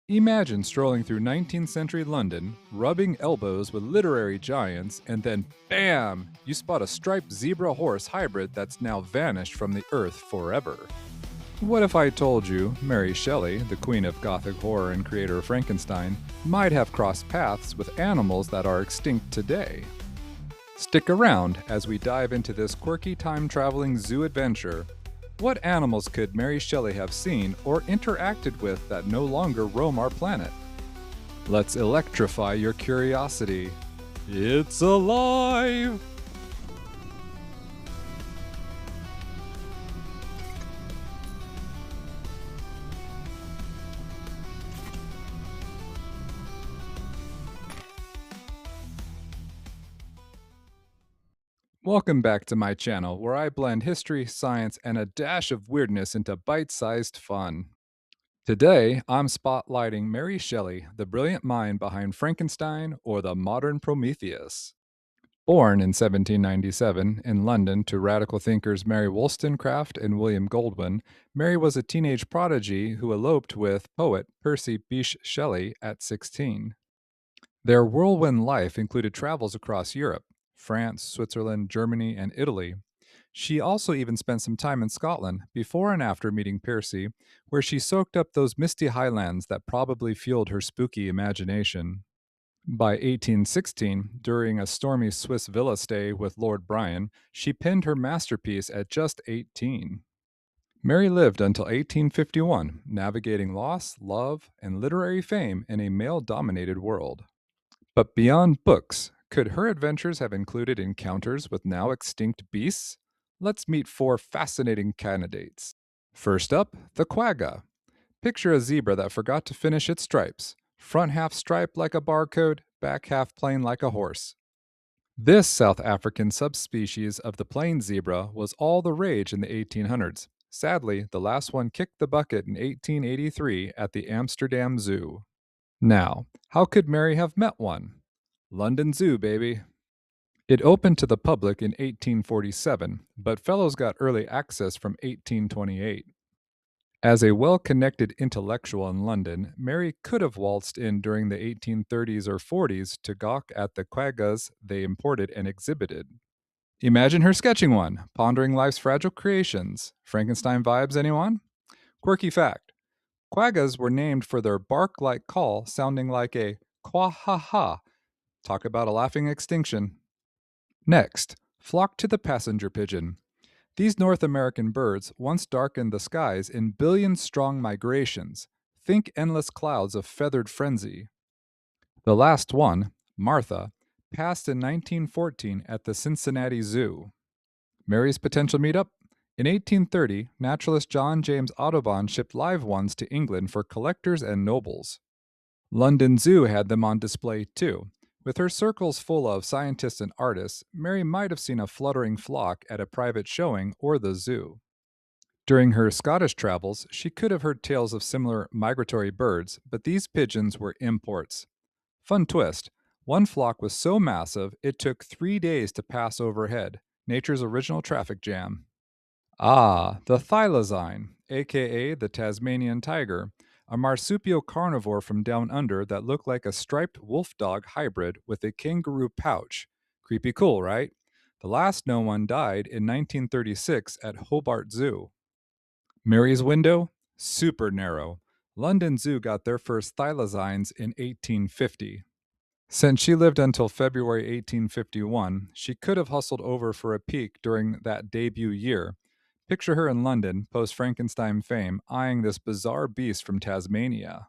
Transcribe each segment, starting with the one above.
Imagine strolling through 19th century London, rubbing elbows with literary giants, and then BAM! You spot a striped zebra horse hybrid that's now vanished from the earth forever. What if I told you Mary Shelley, the queen of Gothic horror and creator of Frankenstein, might have crossed paths with animals that are extinct today? Stick around as we dive into this quirky time traveling zoo adventure. What animals could Mary Shelley have seen or interacted with that no longer roam our planet? Let's electrify your curiosity. It's alive! Welcome back to my channel, where I blend history, science, and a dash of weirdness into bite sized fun. Today, I'm spotlighting Mary Shelley, the brilliant mind behind Frankenstein or the modern Prometheus. Born in 1797 in London to radical thinkers Mary Wollstonecraft and William Goldwyn, Mary was a teenage prodigy who eloped with poet Percy Bysshe Shelley at 16. Their whirlwind life included travels across Europe, France, Switzerland, Germany, and Italy. She also even spent some time in Scotland before and after meeting Percy, where she soaked up those misty highlands that probably fueled her spooky imagination. By 1816, during a stormy Swiss villa stay with Lord Byron, she penned her masterpiece at just 18. Mary lived until 1851, navigating loss, love, and literary fame in a male dominated world. But beyond books, could her adventures have included encounters with now extinct beasts? Let's meet four fascinating candidates. First up, the quagga. Picture a zebra that forgot to finish its stripes, front half striped like a barcode, back half plain like a horse. This South African subspecies of the plain zebra was all the rage in the 1800s. Sadly, the last one kicked the bucket in 1883 at the Amsterdam Zoo. Now, how could Mary have met one? London Zoo, baby. It opened to the public in 1847, but fellows got early access from 1828. As a well connected intellectual in London, Mary could have waltzed in during the 1830s or 40s to gawk at the quaggas they imported and exhibited. Imagine her sketching one, pondering life's fragile creations. Frankenstein vibes, anyone? Quirky fact: quaggas were named for their bark like call sounding like a quah ha ha. Talk about a laughing extinction. Next, flock to the passenger pigeon. These North American birds once darkened the skies in billion strong migrations. Think endless clouds of feathered frenzy. The last one, Martha, passed in 1914 at the Cincinnati Zoo. Mary's potential meetup? In 1830, naturalist John James Audubon shipped live ones to England for collectors and nobles. London Zoo had them on display too. With her circles full of scientists and artists, Mary might have seen a fluttering flock at a private showing or the zoo. During her Scottish travels, she could have heard tales of similar migratory birds, but these pigeons were imports. Fun twist: one flock was so massive it took 3 days to pass overhead, nature's original traffic jam. Ah, the thylacine, aka the Tasmanian tiger, a marsupial carnivore from down under that looked like a striped wolf dog hybrid with a kangaroo pouch. Creepy cool, right? The last known one died in 1936 at Hobart Zoo. Mary's window? Super narrow. London Zoo got their first thylacines in 1850. Since she lived until February 1851, she could have hustled over for a peek during that debut year. Picture her in London, post Frankenstein fame, eyeing this bizarre beast from Tasmania.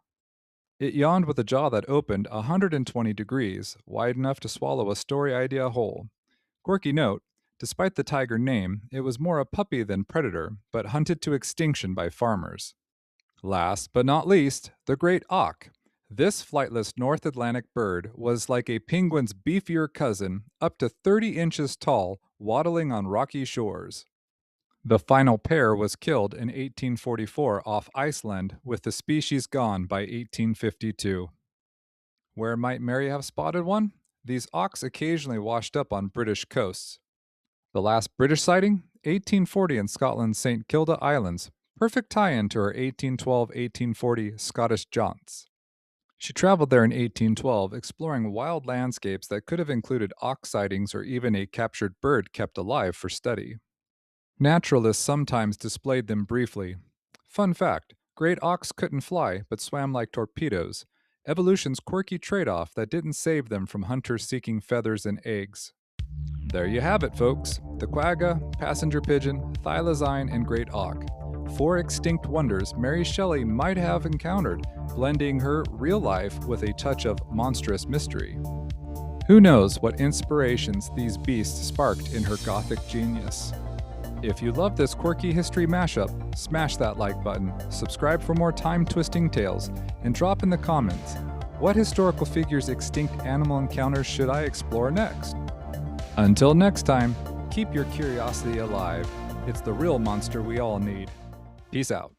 It yawned with a jaw that opened 120 degrees, wide enough to swallow a story idea whole. Quirky note: despite the tiger name, it was more a puppy than predator, but hunted to extinction by farmers. Last but not least, the great auk. This flightless North Atlantic bird was like a penguin's beefier cousin, up to 30 inches tall, waddling on rocky shores. The final pair was killed in 1844 off Iceland, with the species gone by 1852. Where might Mary have spotted one? These auks occasionally washed up on British coasts. The last British sighting? 1840 in Scotland's St. Kilda Islands. Perfect tie in to her 1812 1840 Scottish jaunts. She traveled there in 1812, exploring wild landscapes that could have included ox sightings or even a captured bird kept alive for study. Naturalists sometimes displayed them briefly. Fun fact: great auks couldn't fly, but swam like torpedoes. Evolution's quirky trade off that didn't save them from hunters seeking feathers and eggs. There you have it, folks. The quagga, passenger pigeon, thylacine, and great auk. Four extinct wonders Mary Shelley might have encountered, blending her real life with a touch of monstrous mystery. Who knows what inspirations these beasts sparked in her Gothic genius? If you love this quirky history mashup, smash that like button, subscribe for more time-twisting tales, and drop in the comments, what historical figures' extinct animal encounters should I explore next? Until next time, keep your curiosity alive. It's the real monster we all need. Peace out.